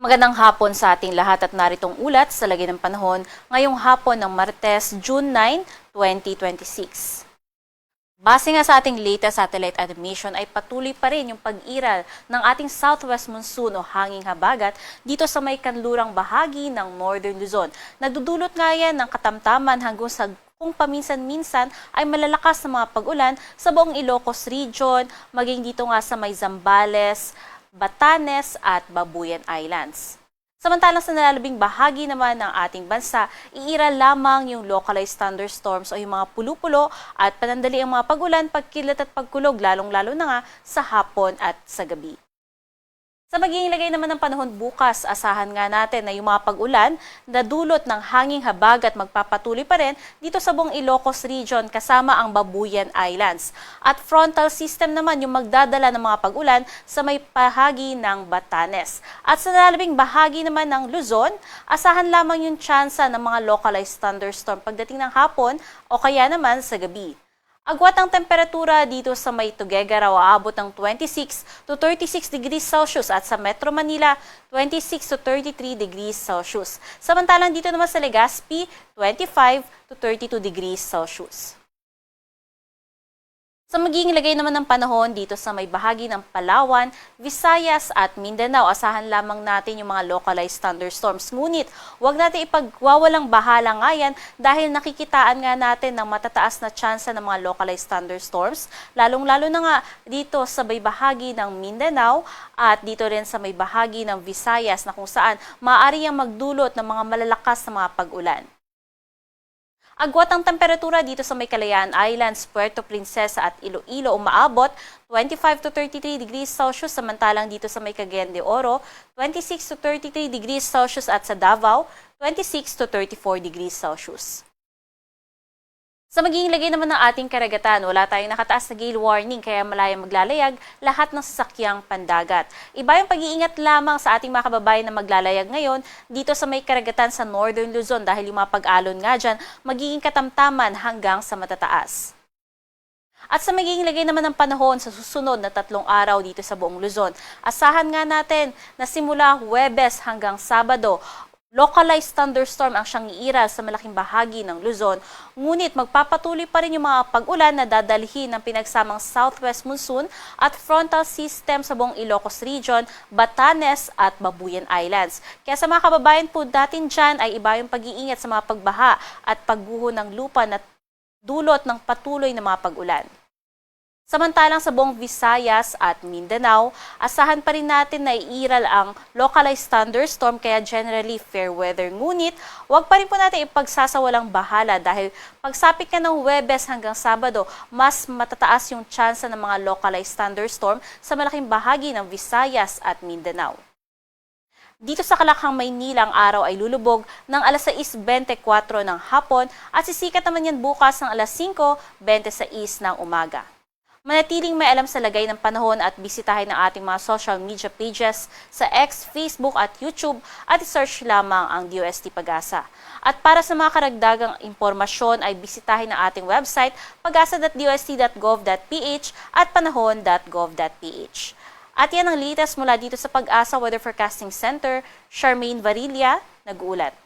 Magandang hapon sa ating lahat at naritong ulat sa lagay ng panahon ngayong hapon ng Martes, June 9, 2026. Base nga sa ating latest satellite animation ay patuloy pa rin yung pag-iral ng ating southwest monsoon o hanging habagat dito sa may kanlurang bahagi ng Northern Luzon. Nagdudulot nga yan ng katamtaman hanggang sa kung paminsan-minsan ay malalakas na mga pag-ulan sa buong Ilocos Region, maging dito nga sa may Zambales, Batanes at Babuyan Islands. Samantalang sa nalalabing bahagi naman ng ating bansa, iiral lamang yung localized thunderstorms o yung mga pulo-pulo at panandali ang mga pag-ulan, pagkilat at pagkulog lalong-lalo na nga sa hapon at sa gabi. Sa magiging lagay naman ng panahon bukas, asahan nga natin na yung mga pag-ulan na dulot ng hanging habagat magpapatuloy pa rin dito sa buong Ilocos Region kasama ang Babuyan Islands. At frontal system naman yung magdadala ng mga pag-ulan sa may bahagi ng Batanes. At sa nalalabing bahagi naman ng Luzon, asahan lamang yung tsansa ng mga localized thunderstorm pagdating ng hapon o kaya naman sa gabi. Agwat ang temperatura dito sa may Tuguegarao aabot ng 26 to 36 degrees Celsius at sa Metro Manila 26 to 33 degrees Celsius. Samantalang dito naman sa Legazpi 25 to 32 degrees Celsius. Sa magiging lagay naman ng panahon dito sa may bahagi ng Palawan, Visayas at Mindanao, asahan lamang natin yung mga localized thunderstorms. Ngunit huwag natin ipagwawalang bahala nga yan dahil nakikitaan nga natin ng matataas na tsansa ng mga localized thunderstorms, lalong-lalo na nga dito sa may bahagi ng Mindanao at dito rin sa may bahagi ng Visayas na kung saan maaari yang magdulot ng mga malalakas na mga pag-ulan. Agwat ang temperatura dito sa may Kalayaan Islands, Puerto Princesa at Iloilo umaabot 25 to 33 degrees Celsius, samantalang dito sa may Cagayan de Oro 26 to 33 degrees Celsius at sa Davao 26 to 34 degrees Celsius. Sa magiging lagay naman ng ating karagatan, wala tayong nakataas na gale warning kaya malayang maglalayag lahat ng sasakyang pandagat. Iba yung pag-iingat lamang sa ating mga kababayan na maglalayag ngayon dito sa may karagatan sa Northern Luzon dahil yung mga pag-alon nga dyan magiging katamtaman hanggang sa matataas. At sa magiging lagay naman ng panahon sa susunod na 3 araw dito sa buong Luzon, asahan nga natin na simula Huwebes hanggang Sabado, localized thunderstorm ang siyang iiral sa malaking bahagi ng Luzon, ngunit magpapatuloy pa rin yung mga pag-ulan na dadalhin ng pinagsamang southwest monsoon at frontal system sa buong Ilocos Region, Batanes at Babuyan Islands. Kaya sa mga kababayan po natin dyan ay iba yung pag-iingat sa mga pagbaha at pagguho ng lupa na dulot ng patuloy na mga pag-ulan. Samantalang sa buong Visayas at Mindanao, asahan pa rin natin na iiral ang localized thunderstorm kaya generally fair weather. Ngunit, huwag pa rin po natin ipagsasawalang bahala dahil pagsapit ka ng Huwebes hanggang Sabado, mas matataas yung tsansa ng mga localized thunderstorm sa malaking bahagi ng Visayas at Mindanao. Dito sa Kalakhang, Maynila, ang araw ay lulubog ng alas 6:24 ng hapon at sisikat naman yan bukas ng alas 5:26 ng umaga. Manatiling may alam sa lagay ng panahon at bisitahin ang ating mga social media pages sa X, Facebook at YouTube at i-search lamang ang DOST Pag-asa. At para sa mga karagdagang impormasyon ay bisitahin ang ating website pagasa.dost.gov.ph at panahon.gov.ph. At yan ang latest mula dito sa Pag-asa Weather Forecasting Center. Charmaine Varilla, nag-uulat.